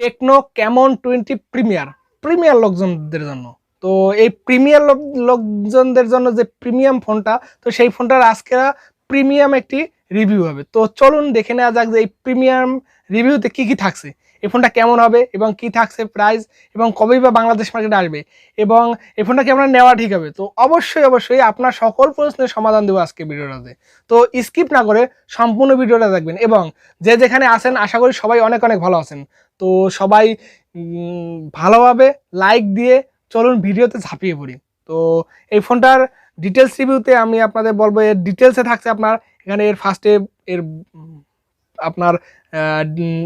Techno Camon 20 premier লোকজনদের জন্য। তো এই প্রিমিয়ার লোকজনদের জন্য যে প্রিমিয়াম ফোনটা, তো সেই ফোনটার আজকে প্রিমিয়াম একটি রিভিউ হবে। তো চলুন দেখে নেওয়া যাক যে এই প্রিমিয়াম রিভিউতে কি কি থাকছে, এই ফোনটা কেমন হবে এবং কি থাকছে প্রাইস, এবং কবেই বা বাংলাদেশ মার্কেটে আসবে, এবং এই ফোনটা কি আপনার নেওয়া ঠিক হবে। তো অবশ্যই আপনার সকল প্রশ্নের সমাধান দেবো আজকে ভিডিওটাতে। তো স্কিপ না করে সম্পূর্ণ ভিডিওটা দেখবেন, এবং যে যেখানে আছেন আশা করি সবাই অনেক ভালো আছেন। তো সবাই ভালোভাবে লাইক দিয়ে চলুন ভিডিওতে ঝাঁপিয়ে পড়ি। তো এই ফোনটার ডিটেলস রিভিউতে আমি আপনাদের বলবো, এর ডিটেলসে থাকছে আপনার এখানে এর ফার্স্টে এর আপনার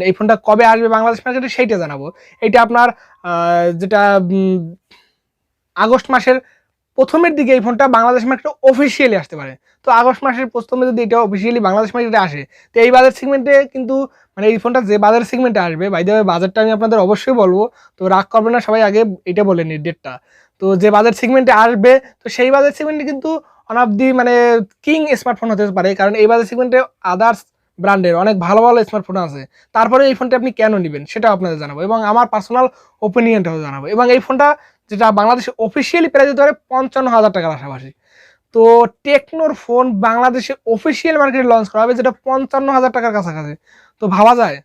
এই ফোনটা কবে আসবে বাংলাদেশ মার্কেটে সেইটা জানাবো। এইটা আপনার যেটা আগস্ট মাসের প্রথমের দিকে এই ফোনটা বাংলাদেশ মার্কেটে অফিসিয়ালি আসতে পারে। তো আগস্ট মাসের প্রথমে যদি এটা অফিসিয়ালি বাংলাদেশ মার্কেটে আসে, তো এই বাজার সেগমেন্টে কিন্তু মানে এই ফোনটা যে বাজার সেগমেন্টে আসবে, বাই দ্য ওয়ে বাজারটা আমি আপনাদের অবশ্যই বলবো, তো রাগ করবেন না সবাই, আগে এটা বলে নি ডেটটা। তো যে বাজার সেগমেন্টে আসবে, তো সেই বাজার সেগমেন্টে কিন্তু ওয়ান অফ দি মানে কিং স্মার্টফোন হতে পারে, কারণ এই বাজার সেগমেন্টে আদার্স ব্র্যান্ডের অনেক ভালো স্মার্টফোন আছে। তারপরে এই ফোনটা আপনি কেন নেবেন সেটাও আপনাদের জানাবো, এবং আমার পার্সোনাল ওপিনিয়নটাও জানাবো। এবং এই ফোনটা যেটা বাংলাদেশে অফিসিয়ালি প্রাইস হতে পারে 55,000 টাকার আশেপাশে। তো টেকনোর ফোন বাংলাদেশে অফিসিয়াল মার্কেটে লঞ্চ করা হবে যেটা 55,000 টাকার কাছাকাছি। তো ভাবা যায়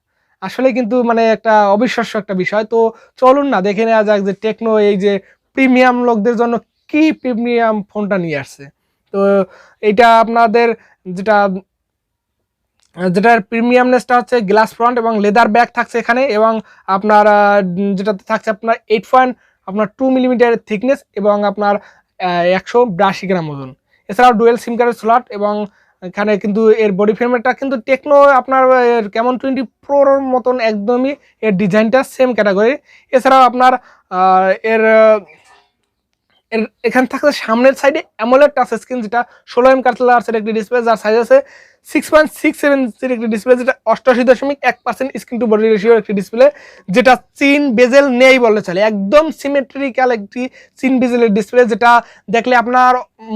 আসলে কিন্তু মানে একটা অবিশ্বাস্য একটা বিষয়। তো চলুন না দেখে নেওয়া যাক যে টেকনো এই যে প্রিমিয়াম লোকদের জন্য কি প্রিমিয়াম ফোনটা নিয়ে আসছে। তো এইটা আপনাদের যেটার প্রিমিয়ামনেসটা হচ্ছে গ্লাস ফ্রন্ট এবং লেদার ব্যাক থাকছে এখানে, এবং আপনার যেটাতে থাকছে আপনার 8.2 মিলিমিটার থিকনেস এবং আপনার 182 গ্রাম ওজন। এছাড়াও ডুয়েল সিম কার্ডের স্লট, এবং এখানে কিন্তু এর বডি ফ্রেমটা কিন্তু টেকনো আপনার কেমন 20 প্রোর মতন একদমই এর ডিজাইনটা সেম ক্যাটাগরি। এছাড়াও আপনার এর এখানে থাকছে সামনের সাইডে অ্যামোলেড টাচ স্ক্রিন, যেটা 16 কালার্সের একটি ডিসপ্লে, যার সাইজ আছে 6.67 ইঞ্চির একটি ডিসপ্লে, যেটা 88.1% স্ক্রিন টু বডি রেশিওর একটি ডিসপ্লে, যেটা চিন বেজেল নেই বললে চলে, একদম সিমেট্রিক্যাল একটি চিন বেজেলের ডিসপ্লে, যেটা দেখলে আপনার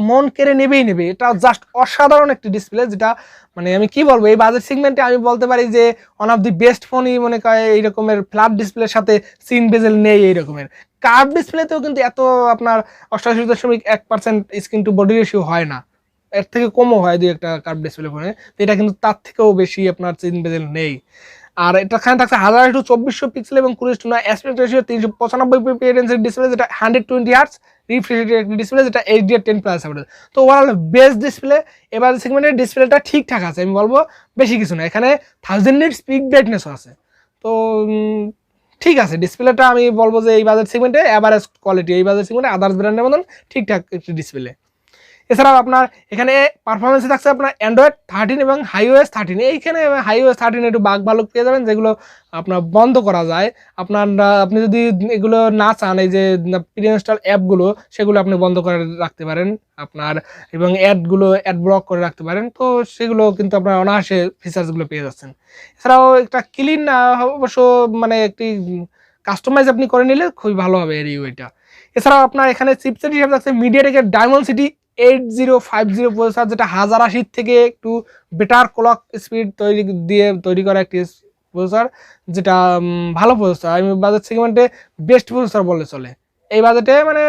মন কেড়ে নেবে। এটা জাস্ট অসাধারণ একটি ডিসপ্লে, যেটা মানে আমি কি বলবো, এই বাজেট সেগমেন্টে আমি বলতে পারি যে ওয়ান অফ দি বেস্ট ফোনই মনে করে এই রকমের ফ্ল্যাট ডিসপ্লের সাথে চিন বেজেল নেই এই রকমের। কার্ভ ডিসপ্লেতেও কিন্তু এত আপনার 88.1% স্ক্রিন টু বডি রেশিও হয় না, এর থেকে কমও হয় দুই একটা কার্ভ ডিসপ্লে ফোনে। এটা কিন্তু তার থেকেও বেশি আপনার চিন বেজেল নেই। আর এটাখানে থাকছে 1000x2400 পিক্সেল এবং 20:9 অ্যাসপেক্ট রেশিও 395 ডিসপ্লে, যেটা 120 হার্টজ রিফ্রেশ রেটের একটি ডিসপ্লে, যেটা HDR10+ অ্যাভারেজ। তো ওভারঅল বেস্ট ডিসপ্লে। এবার সেগমেন্টের ডিসপ্লেটা ঠিকঠাক আছে, আমি বলবো বেশি কিছু না। এখানে 1000 নিটস পিক ব্রাইটনেসও আছে। তো ঠিক আছে, ডিসপ্লেটা আমি বলবো যে এই বাজার সেগমেন্টে অ্যাভারেজ কোয়ালিটি, এই বাজার সেগমেন্টে আদার্স ব্র্যান্ডের মতন ঠিকঠাক একটি ডিসপ্লে। এছাড়াও আপনার এখানে পারফরমেন্সে থাকছে আপনার অ্যান্ড্রয়েড 13 এবং iOS 13। এইখানে iOS 13 একটু বাগ ভালো পেয়ে যাবেন, যেগুলো আপনার বন্ধ করা যায়। আপনি যদি এগুলো না চান, এই যে প্রি ইনস্টল অ্যাপগুলো, সেগুলো আপনি বন্ধ করে রাখতে পারেন আপনার, এবং অ্যাড ব্লক করে রাখতে পারেন। তো সেগুলো কিন্তু আপনার অনায়াসে ফিচার্সগুলো পেয়ে যাচ্ছেন। এছাড়াও একটা ক্লিন অবশ্য মানে একটি কাস্টমাইজ আপনি করে নিলে খুবই ভালো হবে এর ইউআইটা। এছাড়াও আপনার এখানে চিপসেট হিসেবে থাকছে মিডিয়াটেকের ডায়মন্ডসিটি 8050 প্রসেসর, যেটা 1080 থেকে একটু বেটার ক্লক স্পিড তৈরি করা একটি প্রসেসর, যেটা ভালো প্রসেসর। আমি বাজেট সেগমেন্টে বেস্ট প্রসেসর বললে চলে। এই বাজেটে মানে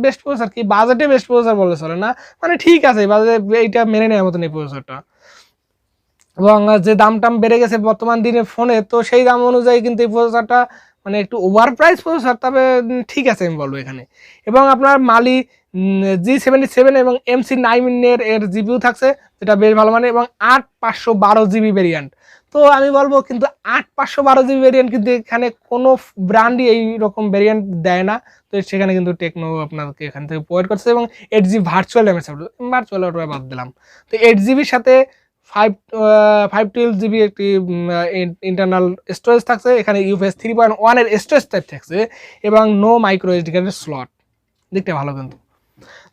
বেস্ট প্রসেসর কি, বাজেটে বেস্ট প্রসেসর বললে চলে না, মানে ঠিক আছে বাজেটে এইটা মেনে নেওয়ার মতন এই প্রসেসরটা। এবং যে দাম বেড়ে গেছে বর্তমান দিনে ফোনে, তো সেই দাম অনুযায়ী কিন্তু এই প্রসেসরটা মানে একটু ওভার প্রাইস প্রসেসর, তবে ঠিক আছে আমি বলবো এখানে। এবং আপনার মালি G77 এবং MC9 এর জিপিইউ থাকছে, যেটা বেশ ভালো মানে, এবং 8512 GB ভেরিয়েন্ট। তো আমি বলবো কিন্তু 8512 GB ভেরিয়েন্ট কিন্তু এখানে কোনো ব্র্যান্ডই এই রকম ভেরিয়েন্ট দেয় না। তো সেখানে কিন্তু টেকনো আপনাকে এখান থেকে প্রোভাইড করছে, এবং 8GB ভার্চুয়াল ভার্চুয়াল বাদ দিলাম। তো 8GBর সাথে 512 GB একটি ইন্টারনাল স্টোরেজ থাকছে। এখানে ইউএফএস 3.1 এর স্টোরেজ টাইপ থাকছে, এবং নো মাইক্রো এসডি কার্ডের স্লট, দেখতে ভালো কিন্তু।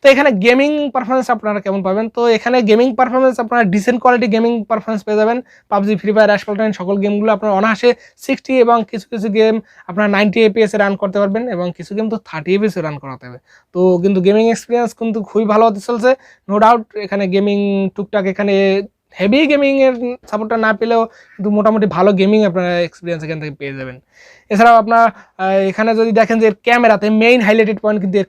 তো এখানে গেমিং পারফরমেন্স আপনারা কেমন পাবেন, তো এখানে গেমিং পারফরমেন্স আপনারা ডিসেন্ট কোয়ালিটি গেমিং পারফরমেন্স পেয়ে যাবেন। পাবজি, ফ্রি ফায়ার, অ্যাশফল্ট সকল গেমগুলো আপনার অনায়াসে 60 এবং কিছু গেম আপনার 90 FPS এ রান করতে পারবেন, এবং কিছু গেম তো 30 FPS এ রান করাতে হবে। তো কিন্তু গেমিং এক্সপিরিয়েন্স কিন্তু খুবই ভালো হতে চলছে, নো ডাউট। এখানে গেমিং টুকটাক এখানে হেভি গেমিং এর সাপোর্টটা না পেলেও কিন্তু মোটামুটি ভালো গেমিং আপনারা এক্সপিরিয়েন্স এখান থেকে পেয়ে যাবেন। এছাড়াও আপনার এখানে যদি দেখেন যে এর ক্যামেরাতে মেইন হাইলাইটেড পয়েন্ট কিন্তু এর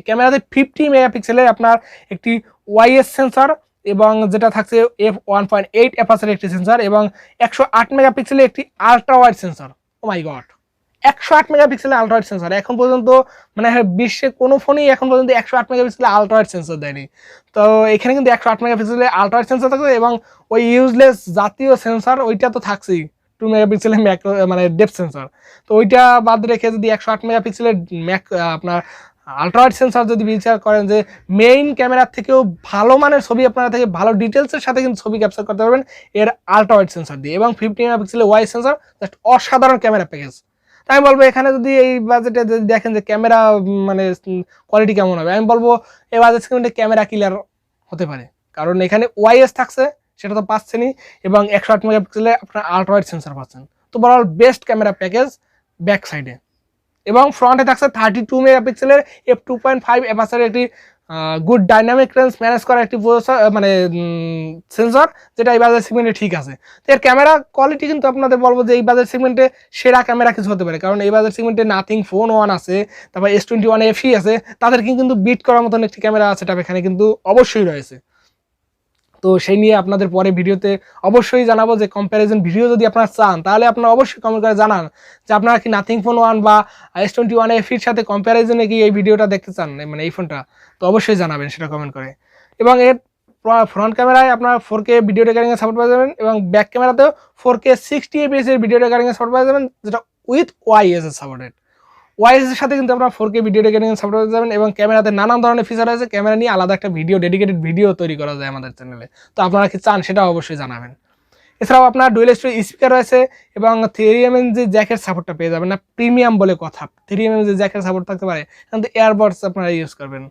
ক্যামেরাতে 50 মেগাপিক্সেলের আপনার একটি ওয়াইএস সেন্সর এবং যেটা থাকছে f1.8 অ্যাপারচারের একটি সেন্সর এবং 108 মেগাপিক্সেলের একটি আলট্রা ওয়াইড সেন্সর। ও মাই গড, 108 মেগাপিক্সেলের আলট্রা ওয়াইড সেন্সর! এখন পর্যন্ত মানে বিশ্বে কোনো ফোনই এখন পর্যন্ত 108 মেগাপিক্সেলের আলট্রা ওয়াইড সেন্সর দেয়নি। তো এখানে কিন্তু 108 মেগাপিক্সেলের আলট্রা ওয়াইড সেন্সর থাকবে এবং ওই ইউজলেস জাতীয় সেন্সর ওইটা তো থাকছেই, 2 মেগাপিক্সেলের মানে ডেপথ সেন্সর। তো ওইটা বাদ রেখে যদি 108 মেগাপিক্সেলের আপনার আলট্রা ওয়াইড সেন্সর যদি বিচার করেন যে মেইন ক্যামেরার থেকেও ভালো মানের ছবি আপনারা থেকে ভালো ডিটেলসের সাথে কিন্তু ছবি ক্যাপচার করতে পারবেন এর আলট্রা ওয়াইড সেন্সর দিয়ে এবং 50 মেগাপিক্সেলের ওয়াইড সেন্সর, জাস্ট অসাধারণ ক্যামেরা প্যাকেজ। তাই আমি বলবো এখানে যদি এই বাজেটে যদি দেখেন যে ক্যামেরা মানে কোয়ালিটি কেমন হবে, আমি বলবো এই বাজেট সেগমেন্টে ক্যামেরা ক্লিয়ার হতে পারে, কারণ এখানে ওয়াইএস থাকছে সেটা তো পাচ্ছেনই এবং 108 মেগাপিক্সেলের আপনার আলট্রা ওয়াইড সেন্সর পাচ্ছেন। তো overall best camera package back সাইডে এবং ফ্রন্টে থাকছে 32 মেগাপিক্সেলের f2.5 অ্যাপারচারের একটি গুড ডাইনামিক রেঞ্জ ম্যানেজ করা একটি মানে সেন্সর, যেটা এই বাজার সেগমেন্টে ঠিক আছে। তো এর ক্যামেরা কোয়ালিটি কিন্তু আপনাদের বলবো যে এই বাজার সেগমেন্টে সেরা ক্যামেরা কিছু হতে পারে, কারণ এই বাজার সেগমেন্টে নাথিং ফোন 1 আছে, তারপর S21 FE আছে, তাদেরকে কিন্তু বিট করার মতন একটি ক্যামেরা আছে এখানে কিন্তু অবশ্যই রয়েছে। তো সেই নিয়ে আপনাদের পরে ভিডিওতে অবশ্যই জানাবো যে কম্প্যারিজন ভিডিও যদি আপনারা চান তাহলে আপনারা অবশ্যই কমেন্ট করে জানান যে আপনারা কি নাথিং ফোন 1 বা S21 FE সাথে কম্প্যারিজনে কি এই ভিডিওটা দেখতে চান, মানে এই ফোনটা, তো অবশ্যই জানাবেন সেটা কমেন্ট করে। এবং এর ফ্রন্ট ক্যামেরায় আপনারা 4K ভিডিও রেকর্ডিং এর সাপোর্ট পেয়ে যাবেন এবং ব্যাক ক্যামেরাতেও 4K 60 fps এর ভিডিও রেকর্ডিং এর সাপোর্ট পেয়ে যাবেন, যেটা উইথ ওয়াইএস এর সাপোর্টেড। ওয়াইএস এর সাথে কিন্তু আপনারা 4K ভিডিও রেকর্ডিং সাপোর্ট পেয়ে যাবেন এবং ক্যামেরাতে নানান ধরনের ফিচার আছে, ক্যামেরা নিয়ে আলাদা একটা ভিডিও ডেডিকেটেড ভিডিও তৈরি করা যায় আমাদের চ্যানেলে, তো আপনারা কি চান সেটা অবশ্যই জানাবেন। এছাড়াও আপনার ডুয়েল স্টোরেজ স্পিকার রয়েছে এবং 3mm যে জ্যাকের সাপোর্টটা পেয়ে যাবেন, না প্রিমিয়াম বলে কথা, 3mm যে জ্যাকের সাপোর্ট থাকতে পারে কিন্তু এয়ারবাডস আপনারা ইউজ করবেন।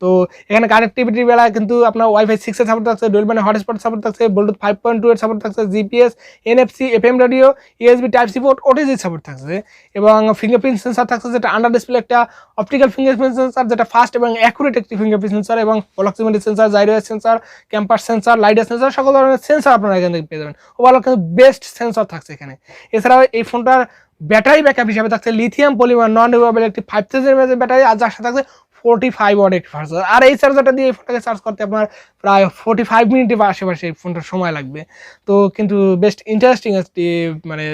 তো এখানে কানেক্টিভিটির বেলায় কিন্তু আপনার ওয়াইফাই 6 এর সাপোর্ট থাকছে, ডুয়েল ব্যান্ড হটস্পট সাপোর্ট থাকছে, ব্লুটুথ 5.2 এর সাপোর্ট থাকছে, GPS, NFC, FM radio, USB type C port, OTG support থাকছে এবং ফিঙ্গারপ্রিন্ট সেন্সর থাকছে, যেটা আন্ডার ডিসপ্লে একটা অপটিক্যাল ফিঙ্গারপ্রিন্ট সেন্সর, যেটা ফাস্ট এবং অ্যাকুরেট একটি ফিঙ্গারপ্রিন্ট সেন্সর এবং proximity sensor, gyro sensor, compass sensor, lidar sensor, সকল ধরনের সেন্সর আপনারা এখান থেকে পেয়ে যাবেন। ওভারঅল কিন্তু বেস্ট সেন্সর থাকছে এখানে। এছাড়াও এই ফোনটার ব্যাটারি ব্যাকআপ হিসেবে থাকছে লিথিয়াম পলিমার নন রিমুভেবল একটি 5000 mAh ব্যাটারি, আর যার সাথে থাকছে 45 ওয়াট একটি ফাস্ট চার্জার। আর এই চার্জারটা দিয়ে এই ফোনটাকে চার্জ করতে আপনার প্রায় 45 মিনিটের আশেপাশে এই ফোনটার সময় লাগবে। তো কিন্তু বেস্ট ইন্টারেস্টিং একটি মানে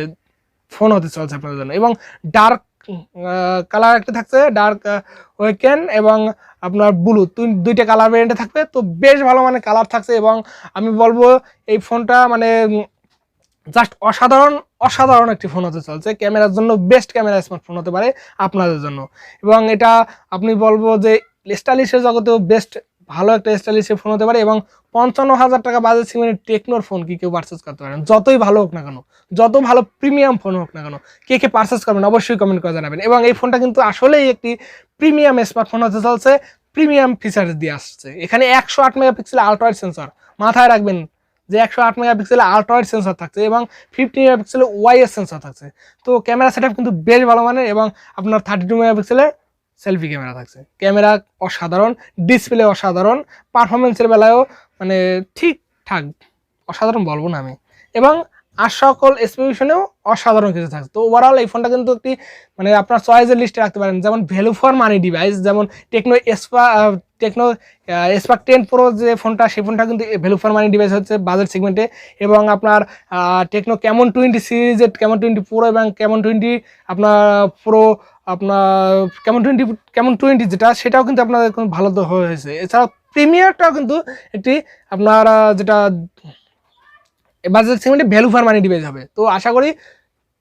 ফোন হতে চলছে আপনাদের জন্য। এবং ডার্ক কালার একটা থাকছে, ডার্ক ওয়েকেন এবং আপনার ব্লু, দুইটা কালার ভেরিয়েন্টে থাকবে। তো বেশ ভালো মানে কালার থাকছে এবং আমি বলবো এই ফোনটা মানে জাস্ট অসাধারণ একটি ফোন হতে চলছে। ক্যামেরার জন্য বেস্ট ক্যামেরা স্মার্টফোন হতে পারে আপনাদের জন্য এবং এটা আপনি বলবো যে স্টাইলিশের জগতেও বেস্ট ভালো একটা স্টাইলিশের ফোন হতে পারে এবং 55,000 টাকা বাজেট সেগমেন্টের টেকনোর ফোন কি কেউ পারচেস করতে পারেন, যতই ভালো হোক না কেন, যত ভালো প্রিমিয়াম ফোন হোক না কেন, কে পারচেস করবেন অবশ্যই কমেন্ট করে জানাবেন। এবং এই ফোনটা কিন্তু আসলেই একটি প্রিমিয়াম স্মার্টফোন হতে চলছে, প্রিমিয়াম ফিচার্স দিয়ে আসছে। এখানে 108 মেগাপিক্সেল আলট্রা ওয়াইড সেন্সর, মাথায় রাখবেন যে 108 মেগাপিক্সেল আলট্রা ওয়াইড সেন্সর থাকছে এবং 50 মেগাপিক্সেল ওয়াইএস সেন্সর থাকছে। তো ক্যামেরা সেটআপ কিন্তু বেশ ভালো মানের এবং আপনার 32 মেগাপিক্সেলের সেলফি ক্যামেরা থাকছে। ক্যামেরা অসাধারণ, ডিসপ্লে অসাধারণ, পারফরমেন্সের বেলায়ও মানে ঠিকঠাক, অসাধারণ বলবো না আমি, এবং আর সকল স্পেসিফিকেশনেও অসাধারণ কিছু থাকছে। তো ওভারঅল এই ফোনটা কিন্তু একটি মানে আপনার চয়েসের লিস্টে রাখতে পারেন, যেমন ভ্যালু ফর মানি ডিভাইস, যেমন টেকনো স্পার্ক 10 প্রো যে ফোনটা, সেই ফোনটা কিন্তু ভ্যালু ফর মানি ডিভাইস হচ্ছে বাজেট সেগমেন্টে। এবং আপনার টেকনো ক্যামন 20 সিরিজের ক্যামন 20 প্রো এবং ক্যামন 20 আপনার প্রো, আপনার ক্যামন 20 যেটা, সেটাও কিন্তু আপনাদের ভালো হয়েছে। এছাড়াও প্রিমিয়ারটাও কিন্তু একটি আপনার যেটা বাজেট সেগমেন্টে ভ্যালু ফর মানি ডিভাইস হবে। তো আশা করি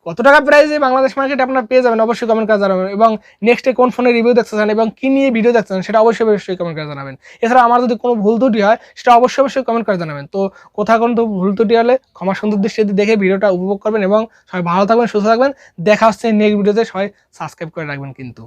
কত টাকা প্রাইসে বাংলাদেশ মার্কেটে আপনারা পেয়ে যাবেন অবশ্যই কমেন্ট করে জানাবেন এবং নেক্সটে কোন ফোনের রিভিউ দেখতে চান এবং কি নিয়ে ভিডিও দেখতে চান সেটা অবশ্যই কমেন্ট করে জানাবেন। এছাড়া আমার যদি কোনো ভুল ত্রুটি হয় সেটা অবশ্যই কমেন্ট করে জানাবেন। তো কোথাও কোনো ভুল ত্রুটি হলে ক্ষমা সুন্দর দৃষ্টিতে দেখে ভিডিওটা উপভোগ করবেন এবং সবাই ভালো থাকবেন, সুস্থ থাকবেন। দেখা হচ্ছে নেক্সট ভিডিওতে, সবাই সাবস্ক্রাইব করে রাখবেন কিন্তু।